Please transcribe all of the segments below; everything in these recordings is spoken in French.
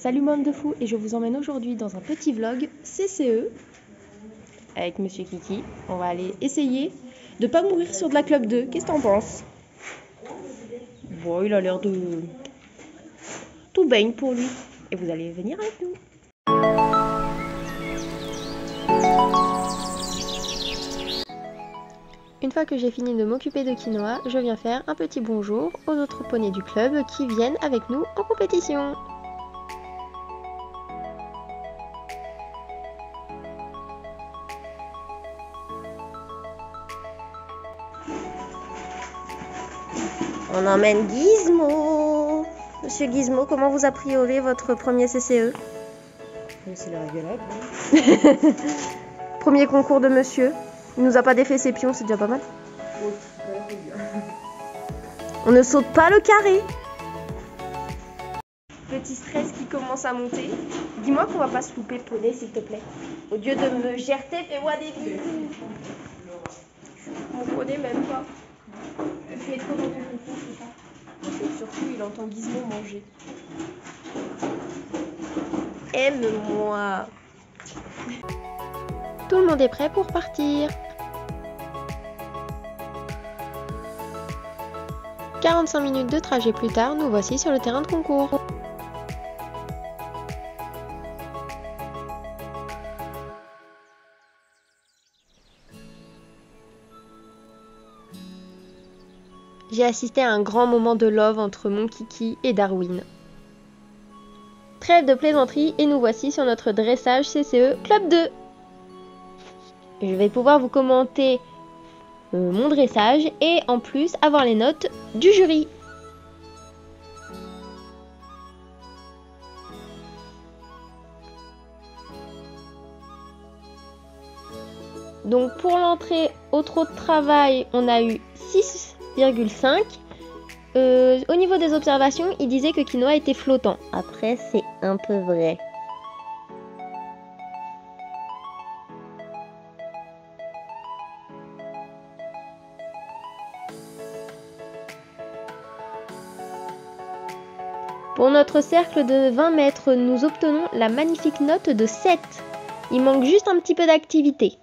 Salut monde de fou, et je vous emmène aujourd'hui dans un petit vlog CCE avec Monsieur Kiki. On va aller essayer de pas mourir sur de la Club 2. Qu'est-ce que t'en penses? Bon, il a l'air de tout baigne pour lui. Et vous allez venir avec nous. Une fois que j'ai fini de m'occuper de quinoa, je viens faire un petit bonjour aux autres poneys du club qui viennent avec nous en compétition. On emmène Gizmo. Monsieur Gizmo, comment vous appréhendez votre premier CCE? C'est la rigolade. Premier concours de monsieur. Il nous a pas défait ses pions, c'est déjà pas mal. On ne saute pas le carré. Petit stress qui commence à monter. Dis-moi qu'on va pas se louper, poney, s'il te plaît. Au lieu de me gerter, fais-moi des bisous. Mon poney même pas. Il fait trop dans ton concours, c'est ça. Et surtout, il entend Gizmo manger. Aime-moi. Tout le monde est prêt pour partir. 45 minutes de trajet plus tard, nous voici sur le terrain de concours. J'ai assisté à un grand moment de love entre mon Kiki et Darwin. Trêve de plaisanterie et nous voici sur notre dressage CCE Club 2. Je vais pouvoir vous commenter mon dressage et en plus avoir les notes du jury. Donc pour l'entrée au trot de travail, on a eu 6,5. Au niveau des observations, il disait que quinoa était flottant. Après, c'est un peu vrai. Pour notre cercle de 20 mètres, nous obtenons la magnifique note de 7. Il manque juste un petit peu d'activité.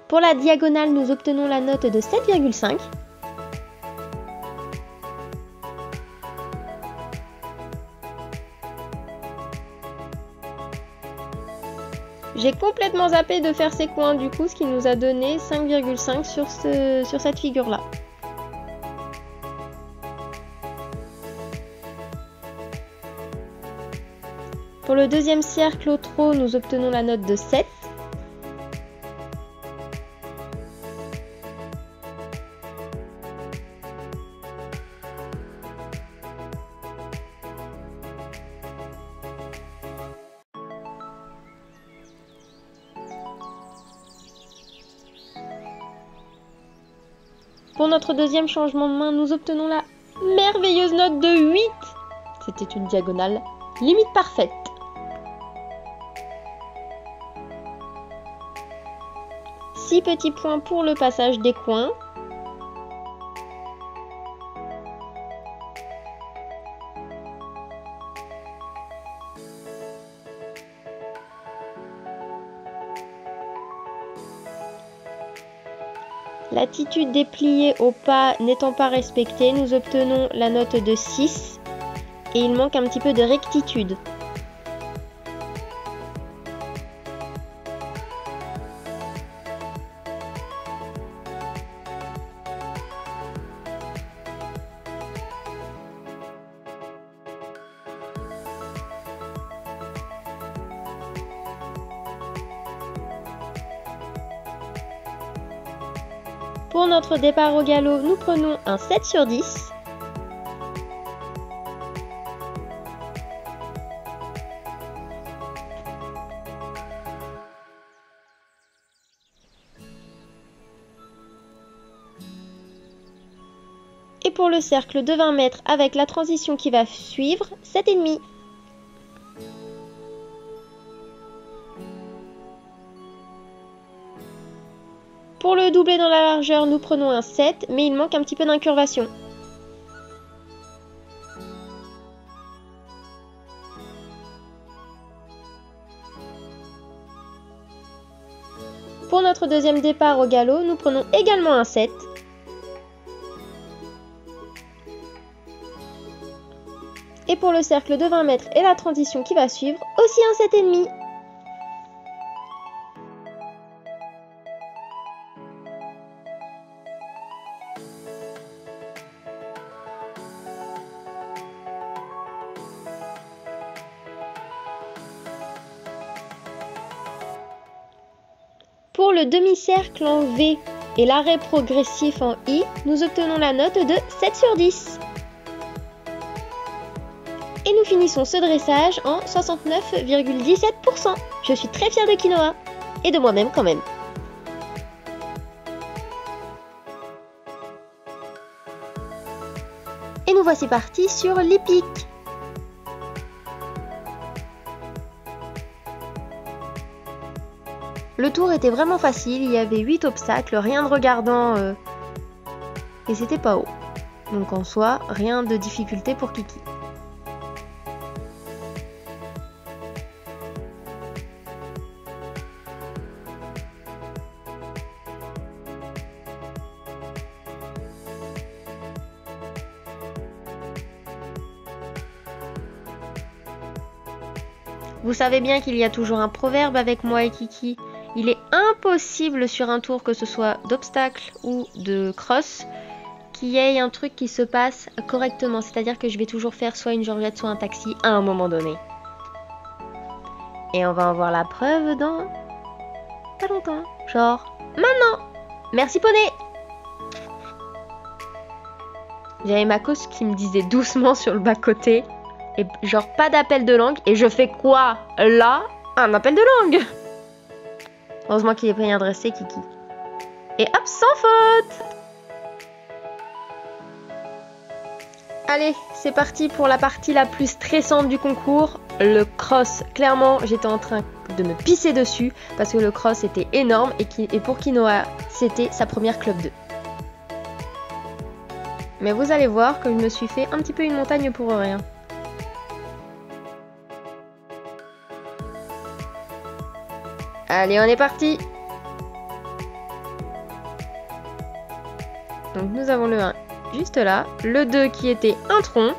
Pour la diagonale, nous obtenons la note de 7,5. J'ai complètement zappé de faire ces coins du coup, ce qui nous a donné 5,5 sur cette figure-là. Pour le deuxième cercle au trot, nous obtenons la note de 7. Pour notre deuxième changement de main, nous obtenons la merveilleuse note de 8. C'était une diagonale limite parfaite. Six petits points pour le passage des coins. L'attitude des pliés au pas n'étant pas respectée, nous obtenons la note de 6 et il manque un petit peu de rectitude. Pour notre départ au galop, nous prenons un 7 sur 10. Et pour le cercle de 20 mètres avec la transition qui va suivre, 7,5. Pour le doubler dans la largeur, nous prenons un 7, mais il manque un petit peu d'incurvation. Pour notre deuxième départ au galop, nous prenons également un 7. Et pour le cercle de 20 mètres et la transition qui va suivre, aussi un 7,5. Pour le demi-cercle en V et l'arrêt progressif en I, nous obtenons la note de 7 sur 10. Et nous finissons ce dressage en 69,17%. Je suis très fière de Quinoa et de moi-même quand même. Et nous voici partis sur l'hippique. Le tour était vraiment facile, il y avait 8 obstacles, rien de regardant et c'était pas haut. Donc en soi, rien de difficulté pour Kiki. Vous savez bien qu'il y a toujours un proverbe avec moi et Kiki. Il est impossible sur un tour, que ce soit d'obstacle ou de cross, qu'il y ait un truc qui se passe correctement. C'est-à-dire que je vais toujours faire soit une georgette, soit un taxi à un moment donné. Et on va en voir la preuve dans pas longtemps. Genre maintenant. Merci poney. J'avais ma cause qui me disait doucement sur le bas-côté. Et genre pas d'appel de langue. Et je fais quoi là? Un appel de langue. Heureusement qu'il est bien dressé, Kiki. Et hop, sans faute! Allez, c'est parti pour la partie la plus stressante du concours, le cross. Clairement, j'étais en train de me pisser dessus parce que le cross était énorme et pour Quinoa, c'était sa première club 2. Mais vous allez voir que je me suis fait un petit peu une montagne pour rien. Allez, on est parti. Donc nous avons le 1 juste là, le 2 qui était un tronc.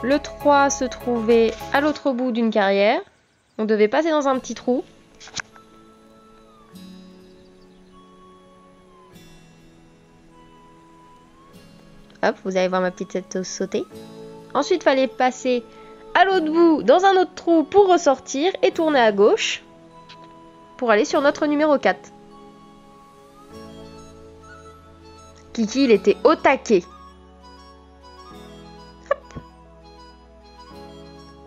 Le 3 se trouvait à l'autre bout d'une carrière. On devait passer dans un petit trou. Hop, vous allez voir ma petite tête sauter. Ensuite, il fallait passer à l'autre bout, dans un autre trou pour ressortir et tourner à gauche pour aller sur notre numéro 4. Kiki, il était au taquet. Hop.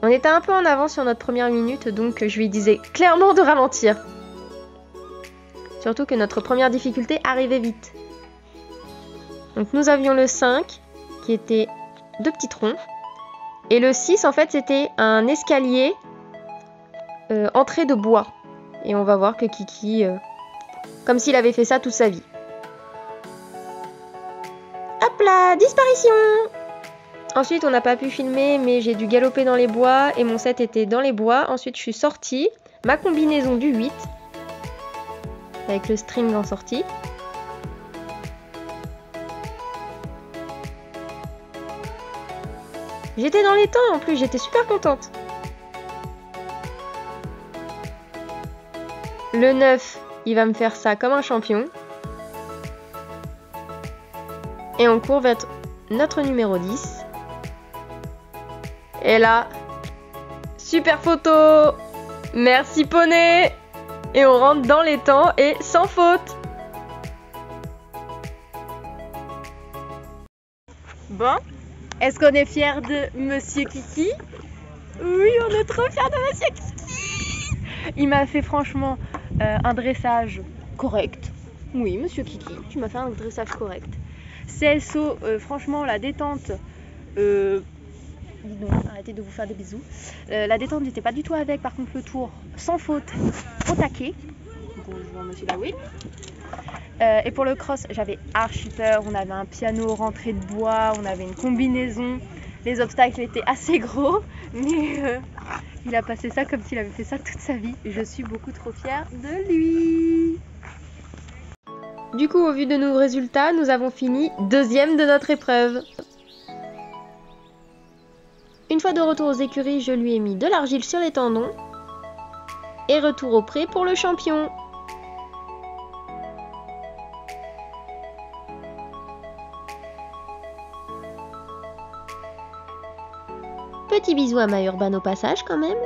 On était un peu en avance sur notre première minute, donc je lui disais clairement de ralentir. Surtout que notre première difficulté arrivait vite. Donc nous avions le 5, qui était 2 petits troncs. Et le 6, en fait, c'était un escalier entrée de bois. Et on va voir que Kiki, comme s'il avait fait ça toute sa vie. Hop là, disparition! Ensuite, on n'a pas pu filmer, mais j'ai dû galoper dans les bois et mon set était dans les bois. Ensuite, je suis sortie, ma combinaison du 8, avec le string en sortie. J'étais dans les temps en plus, j'étais super contente. Le 9, il va me faire ça comme un champion. Et on court vers notre numéro 10. Et là, super photo. Merci poney. Et on rentre dans les temps et sans faute. Bon. Est-ce qu'on est fiers de Monsieur Kiki? Oui, on est trop fiers de Monsieur Kiki. Il m'a fait franchement un dressage correct. Oui, monsieur Kiki, tu m'as fait un dressage correct. CSO, franchement, la détente... dis donc, arrêtez de vous faire des bisous. La détente, j'étais pas du tout avec. Par contre, le tour, sans faute, au taquet. Bonjour, monsieur Laoui. Et pour le cross, j'avais archi peur. On avait un piano rentré de bois, on avait une combinaison. Les obstacles étaient assez gros, mais il a passé ça comme s'il avait fait ça toute sa vie. Je suis beaucoup trop fière de lui. Du coup, au vu de nos résultats, nous avons fini 2e de notre épreuve. Une fois de retour aux écuries, je lui ai mis de l'argile sur les tendons. Et retour au pré pour le champion. Petit bisou à ma Urban au passage quand même.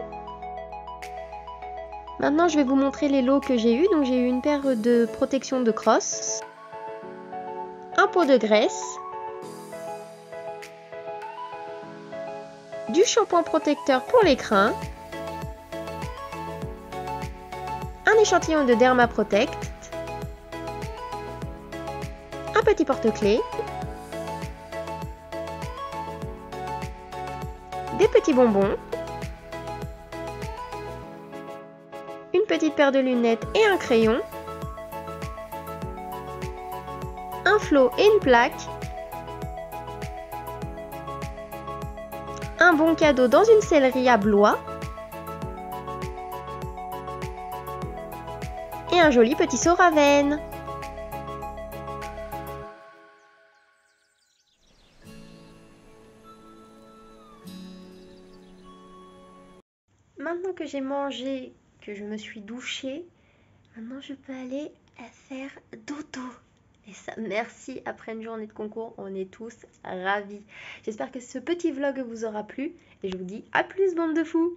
Maintenant je vais vous montrer les lots que j'ai eu. Donc j'ai eu une paire de protection de crosse, un pot de graisse, du shampoing protecteur pour les crins, un échantillon de Derma Protect, un petit porte-clés, des petits bonbons, une petite paire de lunettes et un crayon, un flot et une plaque, un bon cadeau dans une sellerie à Blois et un joli petit seau Ravenne. Maintenant que j'ai mangé, que je me suis douchée, maintenant je peux aller faire dodo. Et ça, merci, après une journée de concours, on est tous ravis. J'espère que ce petit vlog vous aura plu et je vous dis à plus, bande de fous!